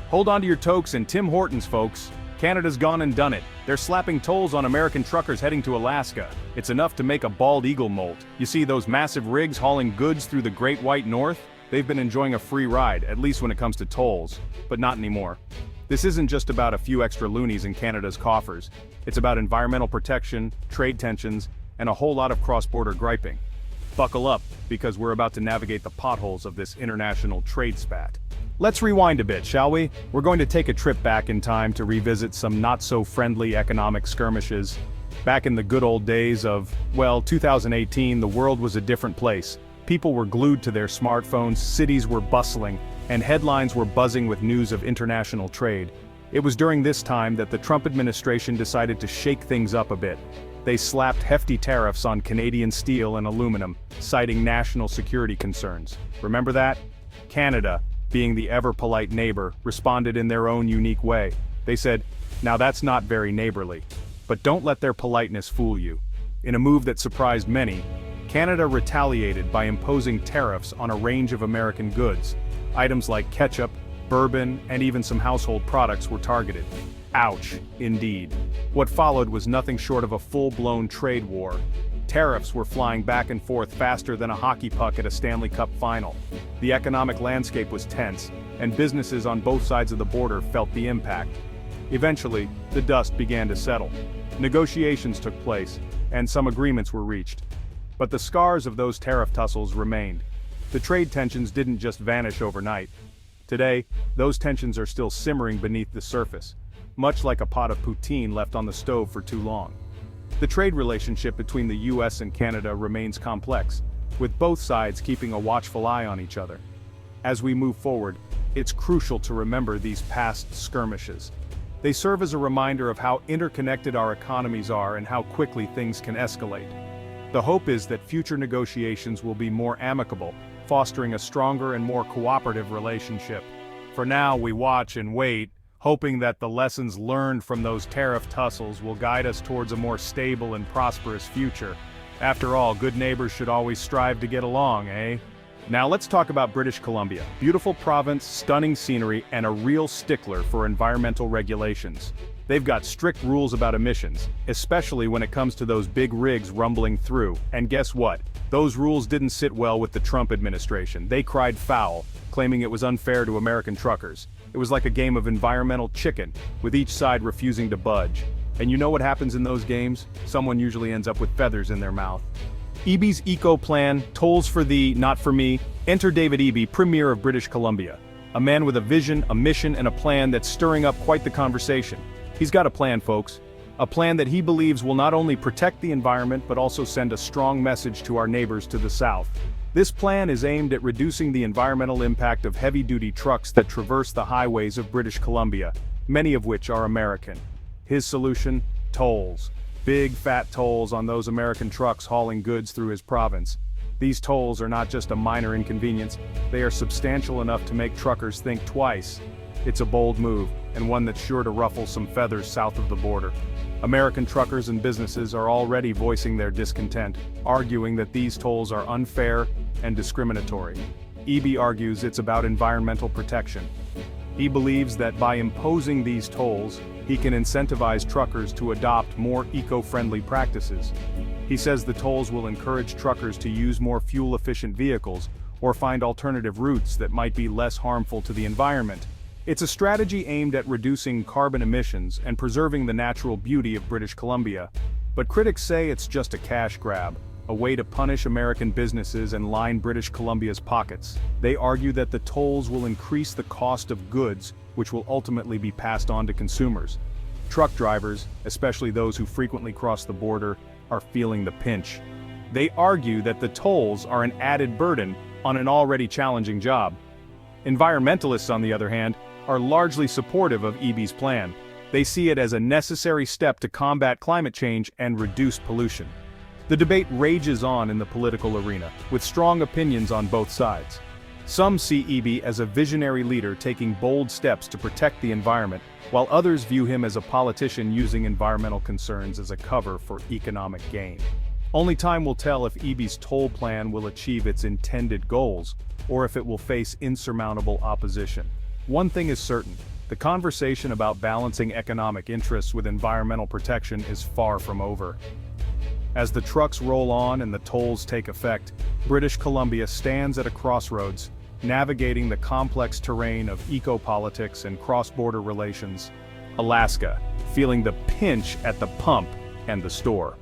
Hold on to your toques and Tim Hortons, folks. Canada's gone and done it. They're slapping tolls on American truckers heading to Alaska. It's enough to make a bald eagle molt. You see those massive rigs hauling goods through the Great White North? They've been enjoying a free ride, at least when it comes to tolls. But not anymore. This isn't just about a few extra loonies in Canada's coffers. It's about environmental protection, trade tensions, and a whole lot of cross-border griping. Buckle up, because we're about to navigate the potholes of this international trade spat. Let's rewind a bit, shall we? We're going to take a trip back in time to revisit some not-so-friendly economic skirmishes. Back in the good old days of, well, 2018, the world was a different place. People were glued to their smartphones, cities were bustling, and headlines were buzzing with news of international trade. It was during this time that the Trump administration decided to shake things up a bit. They slapped hefty tariffs on Canadian steel and aluminum, citing national security concerns. Remember that? Canada, being the ever-polite neighbor, responded in their own unique way. They said, "Now that's not very neighborly." But don't let their politeness fool you. In a move that surprised many, Canada retaliated by imposing tariffs on a range of American goods. Items like ketchup, bourbon, and even some household products were targeted. Ouch, indeed. What followed was nothing short of a full-blown trade war. Tariffs were flying back and forth faster than a hockey puck at a Stanley Cup final. The economic landscape was tense, and businesses on both sides of the border felt the impact. Eventually, the dust began to settle. Negotiations took place, and some agreements were reached. But the scars of those tariff tussles remained. The trade tensions didn't just vanish overnight. Today, those tensions are still simmering beneath the surface, much like a pot of poutine left on the stove for too long. The trade relationship between the US and Canada remains complex, with both sides keeping a watchful eye on each other. As we move forward, it's crucial to remember these past skirmishes. They serve as a reminder of how interconnected our economies are and how quickly things can escalate. The hope is that future negotiations will be more amicable, fostering a stronger and more cooperative relationship. For now, we watch and wait, hoping that the lessons learned from those tariff tussles will guide us towards a more stable and prosperous future. After all, good neighbors should always strive to get along, eh? Now let's talk about British Columbia. Beautiful province, stunning scenery, and a real stickler for environmental regulations. They've got strict rules about emissions, especially when it comes to those big rigs rumbling through. And guess what? Those rules didn't sit well with the Trump administration. They cried foul, claiming it was unfair to American truckers. It was like a game of environmental chicken, with each side refusing to budge. And you know what happens in those games? Someone usually ends up with feathers in their mouth. Eby's Eco Plan, tolls for thee, not for me. Enter David Eby, Premier of British Columbia. A man with a vision, a mission, and a plan that's stirring up quite the conversation. He's got a plan, folks. A plan that he believes will not only protect the environment but also send a strong message to our neighbors to the south. This plan is aimed at reducing the environmental impact of heavy-duty trucks that traverse the highways of British Columbia, many of which are American. His solution? Tolls. Big, fat tolls on those American trucks hauling goods through his province. These tolls are not just a minor inconvenience, they are substantial enough to make truckers think twice. It's a bold move, and one that's sure to ruffle some feathers south of the border. American truckers and businesses are already voicing their discontent, arguing that these tolls are unfair and discriminatory. Eby argues it's about environmental protection. He believes that by imposing these tolls, he can incentivize truckers to adopt more eco-friendly practices. He says the tolls will encourage truckers to use more fuel-efficient vehicles or find alternative routes that might be less harmful to the environment. It's a strategy aimed at reducing carbon emissions and preserving the natural beauty of British Columbia. But critics say it's just a cash grab, a way to punish American businesses and line British Columbia's pockets. They argue that the tolls will increase the cost of goods, which will ultimately be passed on to consumers. Truck drivers, especially those who frequently cross the border, are feeling the pinch. They argue that the tolls are an added burden on an already challenging job. Environmentalists, on the other hand, are largely supportive of Eby's plan. They see it as a necessary step to combat climate change and reduce pollution. The debate rages on in the political arena, with strong opinions on both sides. Some see Eby as a visionary leader taking bold steps to protect the environment, while others view him as a politician using environmental concerns as a cover for economic gain. Only time will tell if Eby's toll plan will achieve its intended goals, or if it will face insurmountable opposition. One thing is certain, the conversation about balancing economic interests with environmental protection is far from over. As the trucks roll on and the tolls take effect, British Columbia stands at a crossroads, navigating the complex terrain of eco-politics and cross-border relations. Alaska, feeling the pinch at the pump and the store.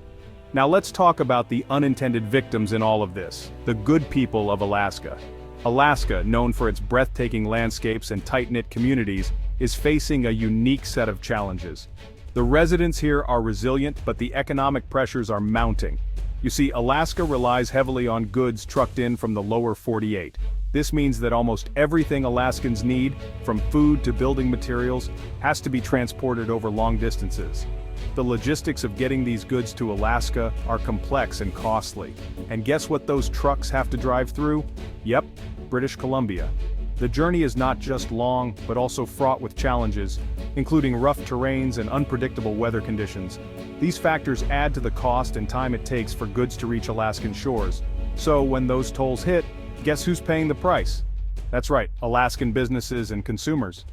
Now let's talk about the unintended victims in all of this, the good people of Alaska. Alaska, known for its breathtaking landscapes and tight-knit communities, is facing a unique set of challenges. The residents here are resilient, but the economic pressures are mounting. You see, Alaska relies heavily on goods trucked in from the lower 48. This means that almost everything Alaskans need, from food to building materials, has to be transported over long distances. The logistics of getting these goods to Alaska are complex and costly. And guess what those trucks have to drive through? Yep, British Columbia. The journey is not just long, but also fraught with challenges, including rough terrains and unpredictable weather conditions. These factors add to the cost and time it takes for goods to reach Alaskan shores. So when those tolls hit, guess who's paying the price? That's right, Alaskan businesses and consumers.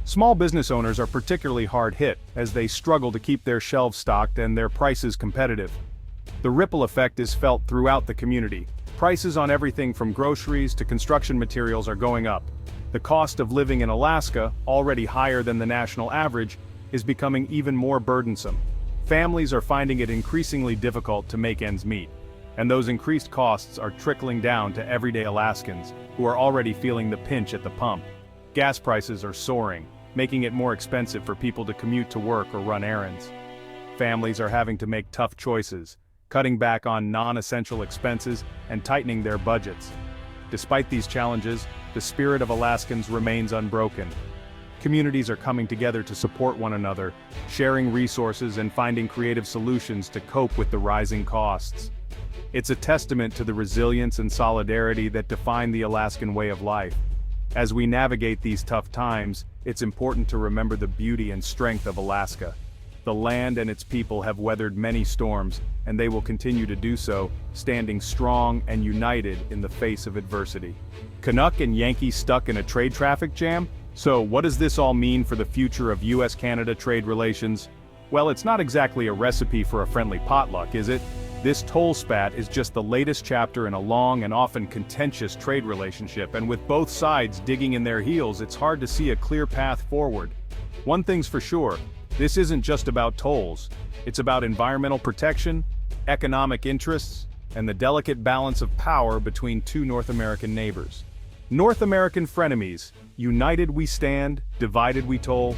Small business owners are particularly hard hit, as they struggle to keep their shelves stocked and their prices competitive. The ripple effect is felt throughout the community. Prices on everything from groceries to construction materials are going up. The cost of living in Alaska, already higher than the national average, is becoming even more burdensome. Families are finding it increasingly difficult to make ends meet. And those increased costs are trickling down to everyday Alaskans, who are already feeling the pinch at the pump. Gas prices are soaring, making it more expensive for people to commute to work or run errands. Families are having to make tough choices, cutting back on non-essential expenses and tightening their budgets. Despite these challenges, the spirit of Alaskans remains unbroken. Communities are coming together to support one another, sharing resources and finding creative solutions to cope with the rising costs. It's a testament to the resilience and solidarity that define the Alaskan way of life. As we navigate these tough times, it's important to remember the beauty and strength of Alaska. The land and its people have weathered many storms, and they will continue to do so, standing strong and united in the face of adversity. Canuck and Yankee stuck in a trade traffic jam? So what does this all mean for the future of US-Canada trade relations? Well, it's not exactly a recipe for a friendly potluck, is it? This toll spat is just the latest chapter in a long and often contentious trade relationship, and with both sides digging in their heels, it's hard to see a clear path forward. One thing's for sure, this isn't just about tolls. It's about environmental protection, economic interests, and the delicate balance of power between two North American neighbors. North American frenemies, united we stand, divided we toll.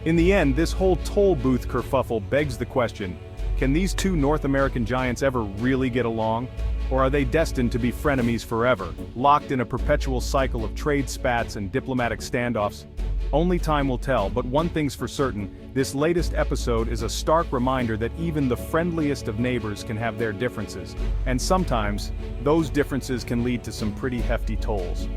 In the end, this whole toll booth kerfuffle begs the question, can these two North American giants ever really get along? Or are they destined to be frenemies forever, locked in a perpetual cycle of trade spats and diplomatic standoffs? Only time will tell, but one thing's for certain, this latest episode is a stark reminder that even the friendliest of neighbors can have their differences, and sometimes, those differences can lead to some pretty hefty tolls.